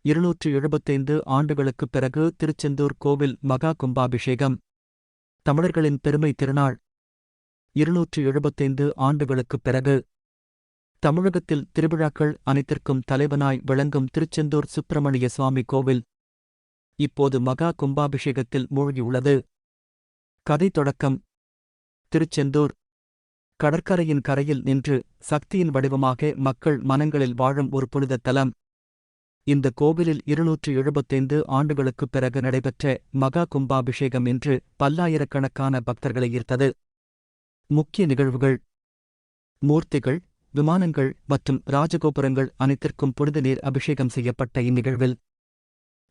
275 ஆண்டுகளுக்குப் பிறகு திருச்செந்தூர் கோவில் மகா கும்பாபிஷேகம். தமிழர்களின் பெருமை திருநாள். 275 ஆண்டுகளுக்குப் பிறகு தமிழகத்தில் திருவிழாக்கள் அனைத்திற்கும் தலைவனாய் விளங்கும் திருச்செந்தூர் சுப்பிரமணிய சுவாமி கோவில் இப்போது மகா கும்பாபிஷேகத்தில் மூழ்கியுள்ளது. கதை தொடக்கம். திருச்செந்தூர் கடற்கரையின் கரையில் நின்று சக்தியின் வடிவமாக மக்கள் மனங்களில் வாழும் ஒரு புனித தலம். இந்த கோவிலில் 275 ஆண்டுகளுக்குப் பிறகு நடைபெற்ற மகா கும்பாபிஷேகம் இன்று பல்லாயிரக்கணக்கான பக்தர்களை ஈர்த்தது. முக்கிய நிகழ்வுகள். மூர்த்திகள், விமானங்கள் மற்றும் ராஜகோபுரங்கள் அனைத்திற்கும் புனித நீர் அபிஷேகம் செய்யப்பட்ட இந்நிகழ்வில்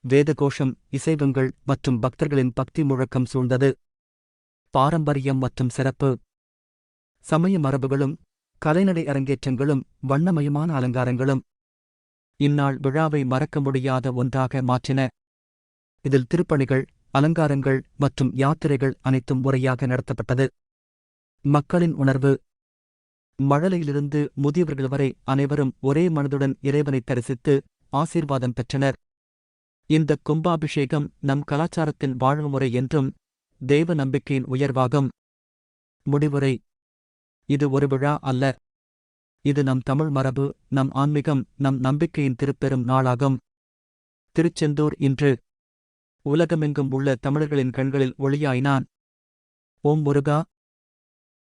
வேதகோஷம், இசைவங்கள் மற்றும் பக்தர்களின் பக்தி முழக்கம் சூழ்ந்தது. பாரம்பரியம் மற்றும் சிறப்பு. சமய மரபுகளும் கலைநடை அரங்கேற்றங்களும் வண்ணமயமான அலங்காரங்களும் இந்நாள் விழாவை மறக்க முடியாத ஒன்றாக மாற்றின. இதில் திருப்பணிகள், அலங்காரங்கள் மற்றும் யாத்திரைகள் அனைத்தும் முறையாக நடத்தப்பட்டது. மக்களின் உணர்வு. மழலையிலிருந்து முதியவர்கள் வரை அனைவரும் ஒரே மனதுடன் இறைவனை தரிசித்து ஆசீர்வாதம் பெற்றனர். இந்த கும்பாபிஷேகம் நம் கலாச்சாரத்தின் வாழ்வுமுறை என்றும் தெய்வ நம்பிக்கையின் உயர்வாகும். முடிவுரை. இது ஒரு விழா அல்ல. இது நம் தமிழ் மரபு, நம் ஆன்மீகம், நம் நம்பிக்கையின் திருப்பெரும் நாளாகும். திருச்செந்தூர் இன்று உலகமெங்கும் உள்ள தமிழர்களின் கண்களில் ஒளியாயினான். ஓம் முருகா.